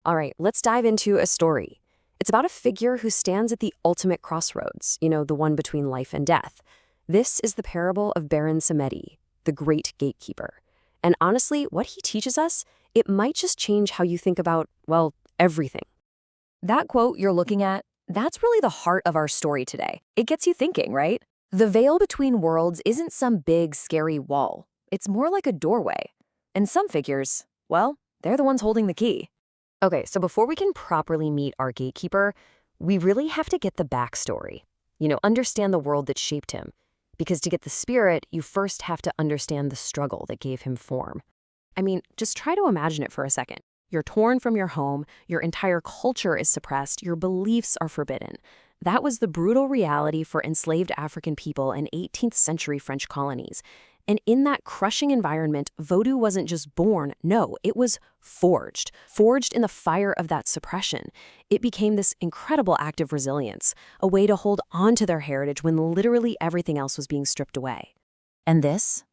All right, let's dive into a story. It's about a figure who stands at the ultimate crossroads, the one between life and death. This is the parable of Baron Samedi, the great gatekeeper. And honestly, what he teaches us, it might just change how you think about, well, everything. That quote you're looking at, that's really the heart of our story today. It gets you thinking, right? The veil between worlds isn't some big, scary wall. It's more like a doorway. And some figures, well, they're the ones holding the key. Okay, so before we can properly meet our gatekeeper, we really have to get the backstory. Understand the world that shaped him. Because to get the spirit, you first have to understand the struggle that gave him form. I mean, just try to imagine it for a second. You're torn from your home, your entire culture is suppressed, your beliefs are forbidden. That was the brutal reality for enslaved African people in 18th century French colonies. And in that crushing environment, Vodou wasn't just born, no, it was forged. Forged in the fire of that suppression. It became this incredible act of resilience, a way to hold on to their heritage when literally everything else was being stripped away. And this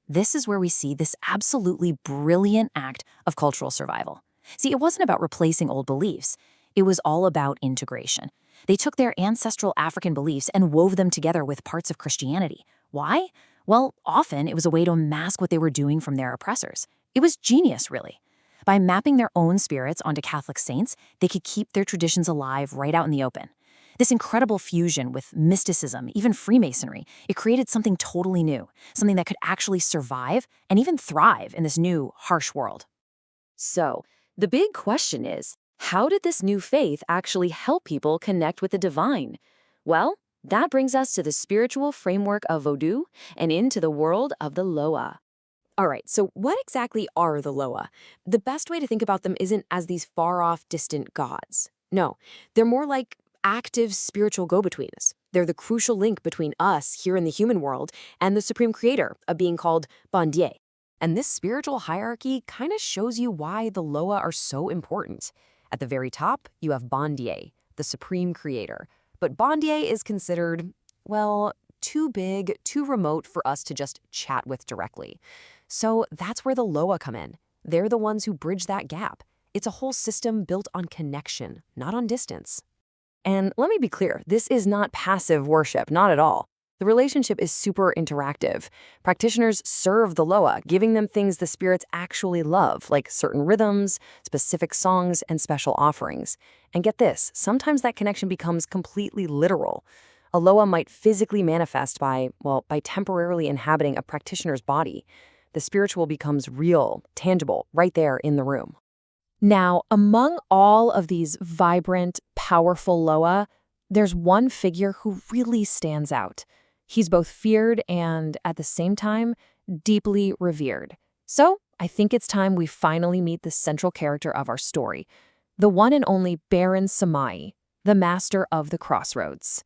is where we see this absolutely brilliant act of cultural survival. See, it wasn't about replacing old beliefs. It was all about integration. They took their ancestral African beliefs and wove them together with parts of Christianity. Why? Well, often it was a way to mask what they were doing from their oppressors. It was genius, really. By mapping their own spirits onto Catholic saints, they could keep their traditions alive right out in the open. This incredible fusion with mysticism, even Freemasonry, it created something totally new, something that could actually survive and even thrive in this new, harsh world. So, the big question is, how did this new faith actually help people connect with the divine? Well, that brings us to the spiritual framework of Vodou and into the world of the Loa. All right, so what exactly are the Loa? The best way to think about them isn't as these far-off, distant gods. No, they're more like active spiritual go-betweens. They're the crucial link between us here in the human world and the supreme creator, a being called Bondier. And this spiritual hierarchy kind of shows you why the Loa are so important. At the very top, you have Bondier, the supreme creator. But Bondier is considered, well, too big, too remote for us to just chat with directly. So that's where the Loa come in. They're the ones who bridge that gap. It's a whole system built on connection, not on distance. And let me be clear, this is not passive worship, not at all. The relationship is super interactive. Practitioners serve the Loa, giving them things the spirits actually love, like certain rhythms, specific songs, and special offerings. And get this, sometimes that connection becomes completely literal. A Loa might physically manifest by temporarily inhabiting a practitioner's body. The spiritual becomes real, tangible, right there in the room. Now, among all of these vibrant, powerful Loa, there's one figure who really stands out. He's both feared and, at the same time, deeply revered. So, I think it's time we finally meet the central character of our story, the one and only Baron Samedi, the master of the Crossroads.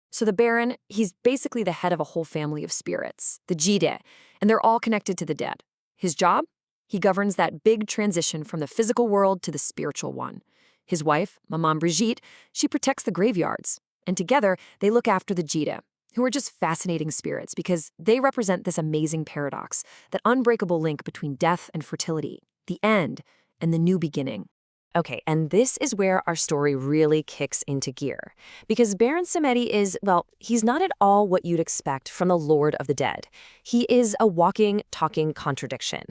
So the Baron, he's basically the head of a whole family of spirits, the Jide, and they're all connected to the dead. His job? He governs that big transition from the physical world to the spiritual one. His wife, Maman Brigitte, she protects the graveyards, and together they look after the Jide, who are just fascinating spirits because they represent this amazing paradox, that unbreakable link between death and fertility, the end and the new beginning. Okay, and this is where our story really kicks into gear. Because Baron Samedi is, well, he's not at all what you'd expect from the Lord of the Dead. He is a walking, talking contradiction.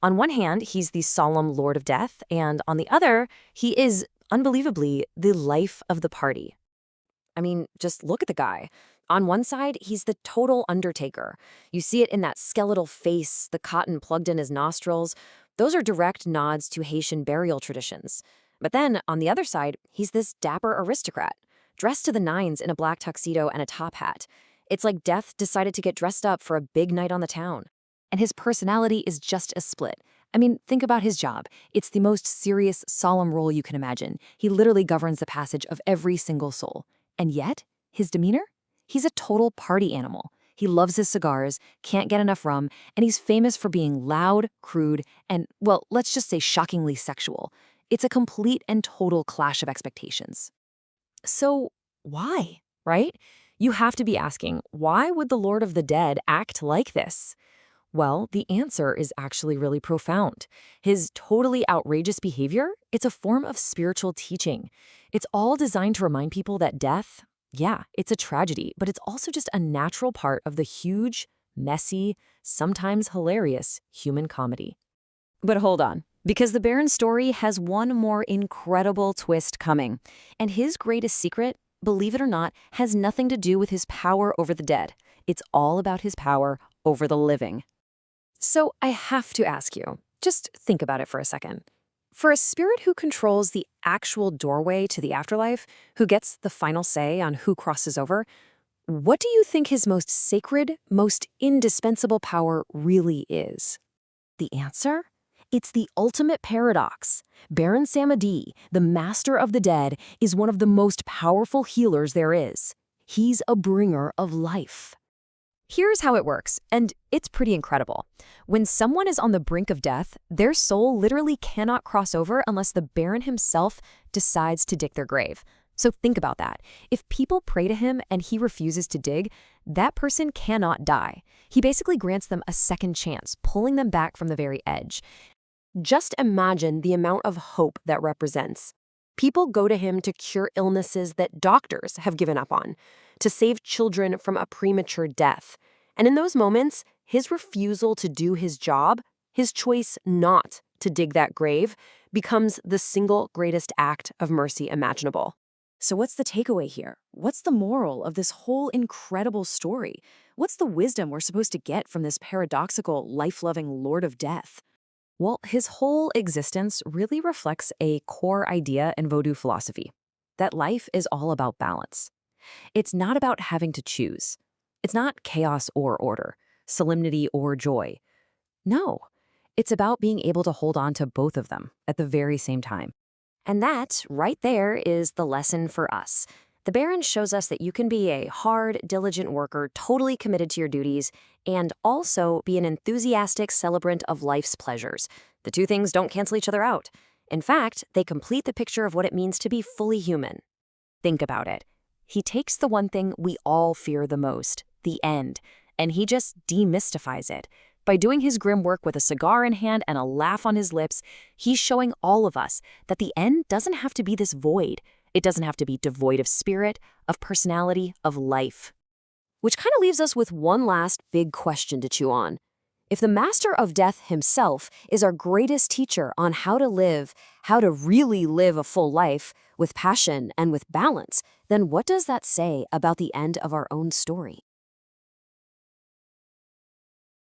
On one hand, he's the solemn Lord of Death, and on the other, he is, unbelievably, the life of the party. I mean, just look at the guy. On one side, he's the total undertaker. You see it in that skeletal face, the cotton plugged in his nostrils. Those are direct nods to Haitian burial traditions. But then, on the other side, he's this dapper aristocrat, dressed to the nines in a black tuxedo and a top hat. It's like death decided to get dressed up for a big night on the town. And his personality is just as split. I mean, think about his job. It's the most serious, solemn role you can imagine. He literally governs the passage of every single soul. And yet, his demeanor? He's a total party animal. He loves his cigars, can't get enough rum, and he's famous for being loud, crude, and, well, let's just say shockingly sexual. It's a complete and total clash of expectations. So, why, right? You have to be asking, why would the Lord of the Dead act like this? Well, the answer is actually really profound. His totally outrageous behavior, it's a form of spiritual teaching. It's all designed to remind people that death, yeah, it's a tragedy, but it's also just a natural part of the huge, messy, sometimes hilarious human comedy. But hold on, because the Baron's story has one more incredible twist coming. And his greatest secret, believe it or not, has nothing to do with his power over the dead. It's all about his power over the living. So I have to ask you, just think about it for a second. For a spirit who controls the actual doorway to the afterlife, who gets the final say on who crosses over, what do you think his most sacred, most indispensable power really is? The answer? It's the ultimate paradox. Baron Samedi, the master of the dead, is one of the most powerful healers there is. He's a bringer of life. Here's how it works, and it's pretty incredible. When someone is on the brink of death, their soul literally cannot cross over unless the Baron himself decides to dig their grave. So think about that. If people pray to him and he refuses to dig, that person cannot die. He basically grants them a second chance, pulling them back from the very edge. Just imagine the amount of hope that represents. People go to him to cure illnesses that doctors have given up on, to save children from a premature death. And in those moments, his refusal to do his job, his choice not to dig that grave, becomes the single greatest act of mercy imaginable. So what's the takeaway here? What's the moral of this whole incredible story? What's the wisdom we're supposed to get from this paradoxical, life-loving Lord of Death? Well, his whole existence really reflects a core idea in Vodou philosophy, that life is all about balance. It's not about having to choose. It's not chaos or order, solemnity or joy. No, it's about being able to hold on to both of them at the very same time. And that, right there, is the lesson for us. The Baron shows us that you can be a hard, diligent worker, totally committed to your duties, and also be an enthusiastic celebrant of life's pleasures. The two things don't cancel each other out. In fact, they complete the picture of what it means to be fully human. Think about it. He takes the one thing we all fear the most, the end, and he just demystifies it. By doing his grim work with a cigar in hand and a laugh on his lips, he's showing all of us that the end doesn't have to be this void. It doesn't have to be devoid of spirit, of personality, of life. Which kind of leaves us with one last big question to chew on. If the Master of Death himself is our greatest teacher on how to live, how to really live a full life with passion and with balance, then what does that say about the end of our own story?